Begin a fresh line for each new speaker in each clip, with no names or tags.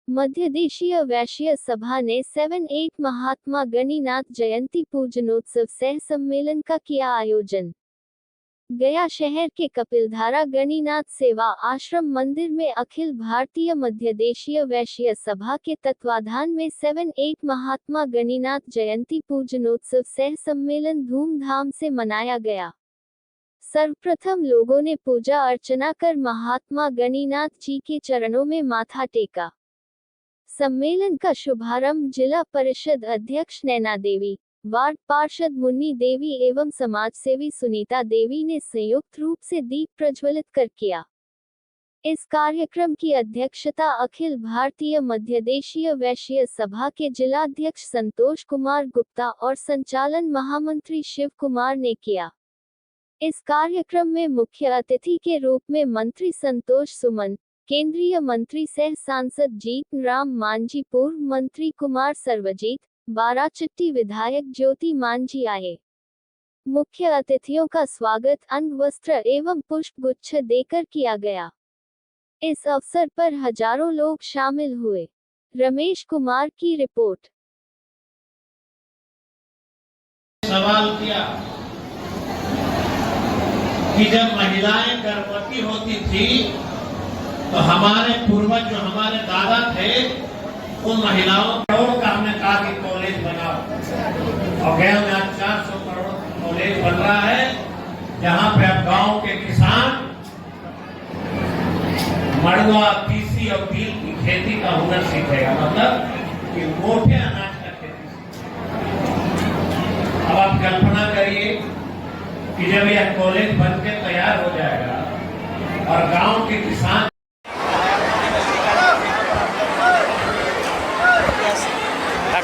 मध्य देशीय वैश्य सभा ने 7-8 महात्मा गणिनाथ जयंती पूजनोत्सव सह सम्मेलन का किया आयोजन। गया शहर के कपिलधारा गणिनाथ सेवा आश्रम मंदिर में अखिल भारतीय मध्य देशीय वैश्य सभा के तत्वाधान में 7-8 महात्मा गणिनाथ जयंती पूजनोत्सव सह सम्मेलन धूमधाम से मनाया गया। सर्वप्रथम लोगों ने पूजा अर्चना कर महात्मा गणिनाथ जी के चरणों में माथा टेका। सम्मेलन का शुभारंभ जिला परिषद अध्यक्ष नैना देवी, वार्ड पार्षद मुन्नी देवी एवं समाजसेवी सुनीता देवी ने संयुक्त रूप से दीप प्रज्वलित कर किया। इस कार्यक्रम की अध्यक्षता अखिल भारतीय मध्य देशीय वैश्य सभा के जिलाध्यक्ष संतोष कुमार गुप्ता और संचालन महामंत्री शिव कुमार ने किया। इस कार्यक्रम में मुख्य अतिथि के रूप में मंत्री संतोष सुमन, केंद्रीय मंत्री सह सांसद जीत राम मांझी, पूर्व मंत्री कुमार सर्वजीत, बाराचट्टी विधायक ज्योति मांझी आए। मुख्य अतिथियों का स्वागत अंग वस्त्र एवं पुष्प गुच्छ देकर किया गया। इस अवसर पर हजारों लोग शामिल हुए। रमेश कुमार की रिपोर्ट।
सवाल किया कि जब महिलाएं गर्भवती होती थी तो हमारे पूर्वज जो हमारे दादा थे उन महिलाओं करोड़ का हमने कहा कि कॉलेज बनाओ और गया में आज 400 करोड़ कॉलेज बन रहा है, जहां पे अब गांव के किसान मड़ुआ, तीसी और तिल की खेती का हुनर सीखेगा, मतलब कि मोटे अनाज का खेती। अब आप कल्पना करिए कि जब यह कॉलेज बनके तैयार हो जाएगा और गांव के किसान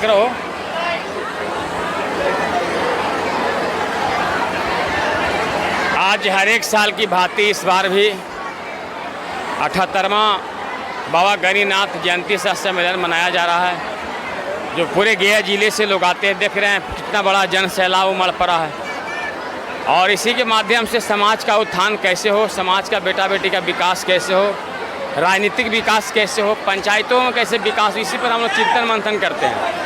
करो। आज हर एक साल की भांति इस बार भी 78वां बाबा गणिनाथ जयंती सह सम्मेलन मनाया जा रहा है, जो पूरे गया जिले से लोग आते हैं। देख रहे हैं कितना बड़ा जन सैलाब उमड़ पड़ा है और इसी के माध्यम से समाज का उत्थान कैसे हो, समाज का बेटा बेटी का विकास कैसे हो, राजनीतिक विकास कैसे हो, पंचायतों में कैसे विकास, इसी पर हम लोग चिंतन मंथन करते हैं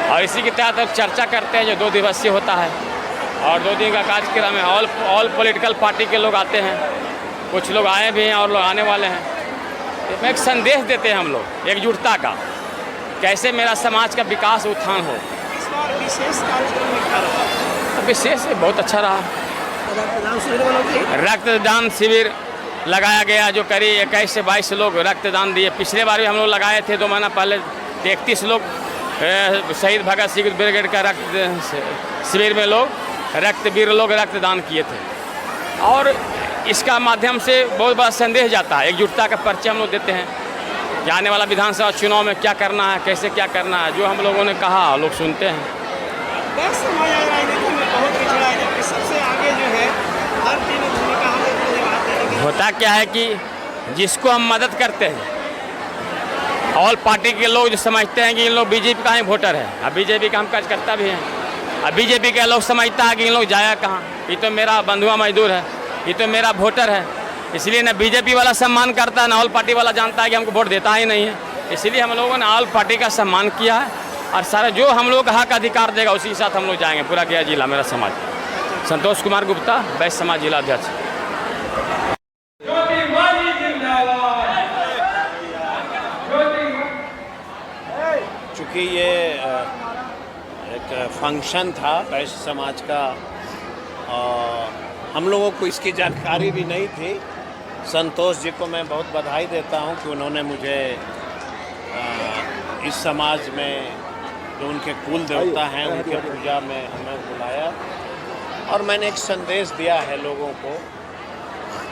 और इसी के तहत चर्चा करते हैं जो 2 दिवसीय होता है। और 2 दिन का कार्यक्रम है। ऑल पॉलिटिकल पार्टी के लोग आते हैं, कुछ लोग आए भी हैं और लोग आने वाले हैं। इसमें एक संदेश देते हैं हम लोग एकजुटता का, कैसे मेरा समाज का विकास उत्थान हो।
इस बार विशेष कार्यक्रम में क्या रहा?
विशेष बहुत अच्छा रहा। रक्तदान शिविर लगाया गया, जो करीब 21 से 22 लोग रक्तदान दिए। पिछले बार भी हम लोग लगाए थे 2 महीना पहले, 31 लोग शहीद भगत सिंह ब्रिगेड का रक्त शिविर में वीर लोग रक्तदान किए थे। और इसका माध्यम से बहुत बड़ा संदेश जाता है, एकजुटता का परिचय हम लोग देते हैं कि आने वाला विधानसभा चुनाव में क्या करना है, कैसे क्या करना है। जो हम लोगों ने कहा लोग सुनते हैं।
समाज राजनीति में बहुत पिछड़ा है, जबकि सबसे आगे जो है हर दिन भूमिका हम लोग निभाते हैं।
होता क्या है कि जिसको हम मदद करते हैं, ऑल पार्टी के लोग जो समझते हैं कि इन लोग बीजेपी का ही वोटर है, अब बीजेपी का हम कार्यकर्ता भी हैं, अब बीजेपी के लोग समझता है कि इन लोग जाया कहाँ, ये तो मेरा बंधुआ मजदूर है, ये तो मेरा वोटर है। इसलिए ना बीजेपी वाला सम्मान करता है, ना ऑल पार्टी वाला जानता है कि हमको वोट देता ही नहीं है। इसलिए हम लोगों ने ऑल पार्टी का सम्मान किया है और सारा जो हम लोग का हक अधिकार देगा उसी के साथ हम लोग जाएंगे। पूरा गया जिला मेरा समाज। संतोष कुमार गुप्ता, वैश्य समाज जिला अध्यक्ष।
चूँकि ये एक फंक्शन था वैश्य समाज का, हम लोगों को इसकी जानकारी भी नहीं थी। संतोष जी को मैं बहुत बधाई देता हूं कि उन्होंने मुझे इस समाज में जो उनके कुल देवता हैं उनके पूजा में हमें बुलाया और मैंने एक संदेश दिया है लोगों को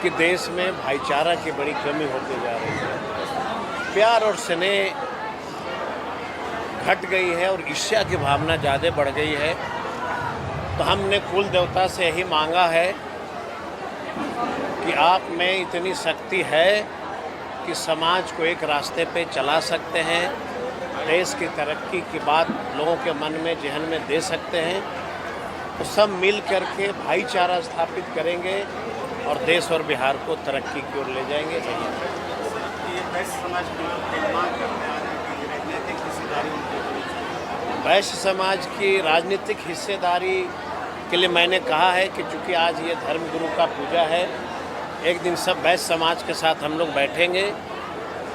कि देश में भाईचारा की बड़ी कमी होती जा रही है, प्यार और स्नेह घट गई है और ईर्ष्या की भावना ज़्यादा बढ़ गई है। तो हमने कुल देवता से यही मांगा है कि आप में इतनी शक्ति है कि समाज को एक रास्ते पे चला सकते हैं, देश की तरक्की की बात लोगों के मन में जहन में दे सकते हैं, तो सब मिल करके भाईचारा स्थापित करेंगे और देश और बिहार को तरक्की की ओर ले जाएंगे।
ये वैश्य समाज की मांग करते हैं।
भागीदारी उनकी होनी चाहिए। वैश्य समाज की राजनीतिक हिस्सेदारी के लिए मैंने कहा है कि चूँकि आज ये धर्मगुरु का पूजा है, एक दिन सब वैश्य समाज के साथ हम लोग बैठेंगे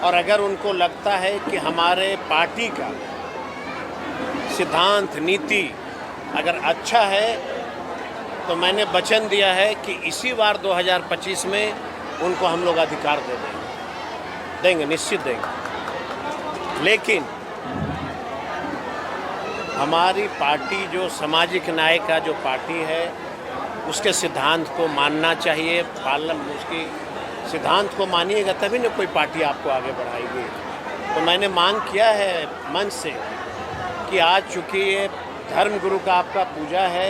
और अगर उनको लगता है कि हमारे पार्टी का सिद्धांत नीति अगर अच्छा है तो मैंने वचन दिया है कि इसी बार 2025 में उनको हम लोग अधिकार देंगे, निश्चित देंगे। लेकिन हमारी पार्टी जो सामाजिक न्याय का जो पार्टी है उसके सिद्धांत को मानना चाहिए। पालन उसकी सिद्धांत को मानिएगा तभी ना कोई पार्टी आपको आगे बढ़ाएगी। तो मैंने मांग किया है मंच से कि आज चूँकि ये धर्म गुरु का आपका पूजा है,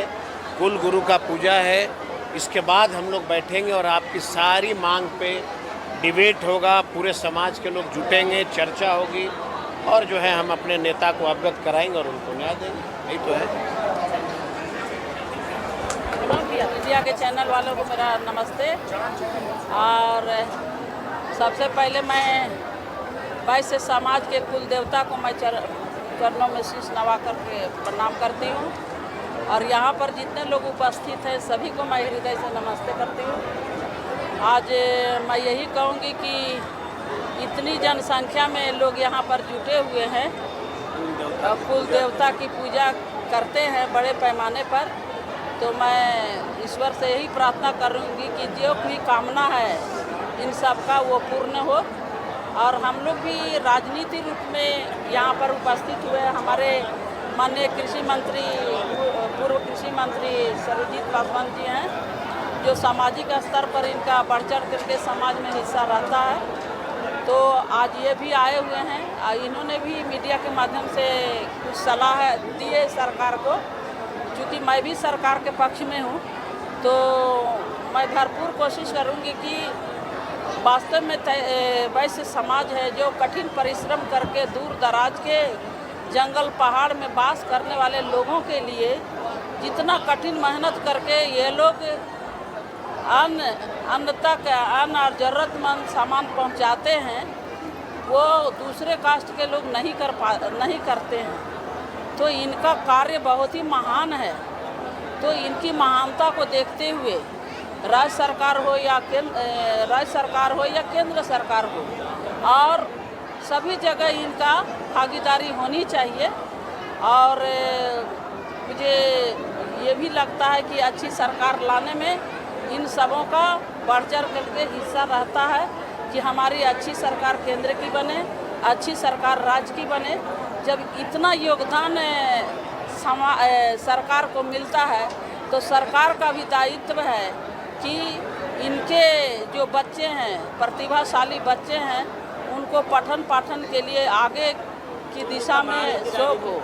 कुल गुरु का पूजा है, इसके बाद हम लोग बैठेंगे और आपकी सारी मांग पे डिबेट होगा, पूरे समाज के लोग जुटेंगे, चर्चा होगी और जो है हम अपने नेता को अवगत कराएंगे और उनको न्याय देंगे। यही तो है।
मीडिया के चैनल वालों को मेरा नमस्ते। और सबसे पहले मैं वैश्य समाज के कुल देवता को मैं चरणों में शीश नवा करके प्रणाम करती हूँ और यहाँ पर जितने लोग उपस्थित हैं सभी को मैं हृदय से नमस्ते करती हूँ। आज मैं यही कहूँगी कि इतनी जनसंख्या में लोग यहाँ पर जुटे हुए हैं, कुल देवता की पूजा करते हैं बड़े पैमाने पर, तो मैं ईश्वर से यही प्रार्थना करूँगी कि जो भी कामना है इन सब का वो पूर्ण हो। और हम लोग भी राजनीति रूप में यहाँ पर उपस्थित हुए। हमारे माननीय कृषि मंत्री, पूर्व कृषि मंत्री सर्वजीत पासवान जी हैं, जो सामाजिक स्तर पर इनका बढ़ चढ़ करके समाज में हिस्सा रहता है, तो आज ये भी आए हुए हैं। इन्होंने भी मीडिया के माध्यम से कुछ सलाह दी है सरकार को। क्योंकि मैं भी सरकार के पक्ष में हूँ तो मैं भरपूर कोशिश करूँगी कि वास्तव में वैश्य समाज है जो कठिन परिश्रम करके दूर दराज के जंगल पहाड़ में वास करने वाले लोगों के लिए जितना कठिन मेहनत करके ये लोग अन्न तक अन्न और ज़रूरतमंद सामान पहुंचाते हैं, वो दूसरे कास्ट के लोग नहीं करते हैं। तो इनका कार्य बहुत ही महान है। तो इनकी महानता को देखते हुए राज्य सरकार हो या केंद्र सरकार हो और सभी जगह इनका भागीदारी होनी चाहिए। और मुझे ये भी लगता है कि अच्छी सरकार लाने में इन सबों का बढ़ चढ़ करके हिस्सा रहता है कि हमारी अच्छी सरकार केंद्र की बने, अच्छी सरकार राज्य की बने। जब इतना योगदान सरकार को मिलता है तो सरकार का भी दायित्व है कि इनके जो बच्चे हैं, प्रतिभाशाली बच्चे हैं, उनको पठन पाठन के लिए आगे की दिशा में शोध हो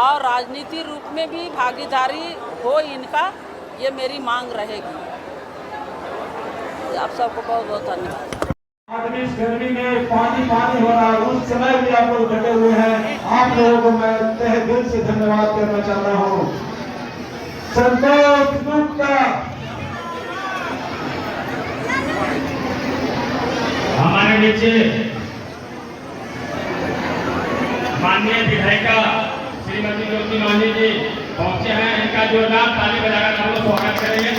और राजनीति रूप में भी भागीदारी हो इनका, ये मेरी मांग रहेगी। आप सबको बहुत बहुत धन्यवाद।
आदमी इस गर्मी में पानी हो रहा है, उस समय भी आप लोग डटे हुए हैं। आप लोगों को मैं तहे दिल से धन्यवाद करना चाहता हूँ। संतोष गुप्ता
हमारे नीचे माननीय विधायिका श्रीमती ज्योति मांझी जी पहुंचे हैं, इनका जोरदार ताली बजाकर हम लोग स्वागत करेंगे।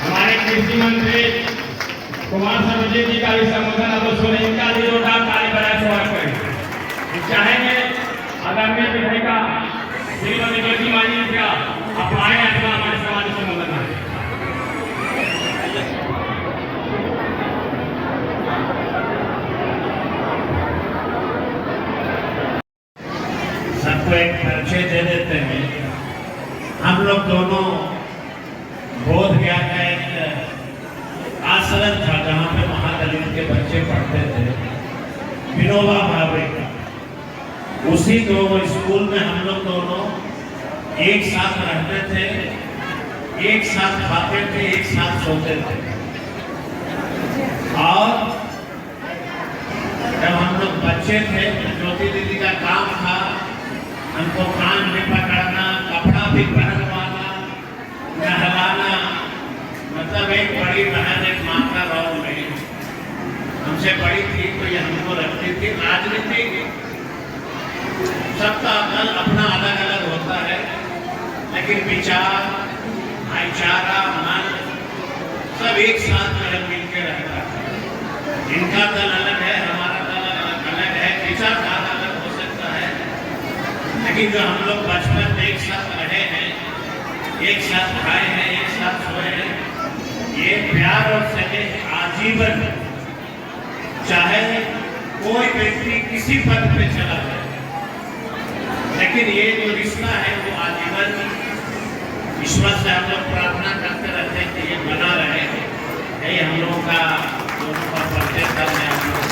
हमारे कृषि मंत्री कुमार सर्वजीत जी का भी संबोधन आप लोग सुने, इनका भी जोरदार ताली बजाकर स्वागत करेंगे। चाहेंगे आदरणीय विधायिका श्रीमती ज्योति मांझी जी का अपनाए अथवा हमारे समाज से संबोधन है।
सबको एक परिचय दे देते हैं। हम लोग दोनों बोध गया का एक आश्रम था जहाँ पे महादलित के बच्चे पढ़ते थे, विनोबा भावे का। उसी दो स्कूल में हम लोग दोनों एक साथ रहते थे, एक साथ खाते थे, एक साथ सोते थे। और जब हम लोग बच्चे थे तो ज्योति दीदी का काम था हमको कान में पकड़ना, कपड़ा भी पहनवाना, नहलाना। मतलब एक बड़ी बहन एक माँ का रोल में हमसे बड़ी थी तो ये हमको रखती थी। राजनीति सबका दल अपना अलग अलग होता है, लेकिन विचार, भाईचारा, मन सब एक साथ में मिलकर रहता है। इनका दल अलग है, हमारा दल अलग है, विचारधारा अलग हो सकता है, लेकिन जो हम लोग बचपन में एक साथ रहे हैं, एक साथ खाए हैं, एक साथ सोए हैं, ये प्यार और स्नेह आजीवन, चाहे कोई व्यक्ति किसी पद पे चला जाए, लेकिन ये जो रिश्ता है वो आजीवन। ईश्वर से हम लोग प्रार्थना करते रहते हैं कि ये बना रहे। यही हम लोगों का दोनों का परिचय करने हम लोग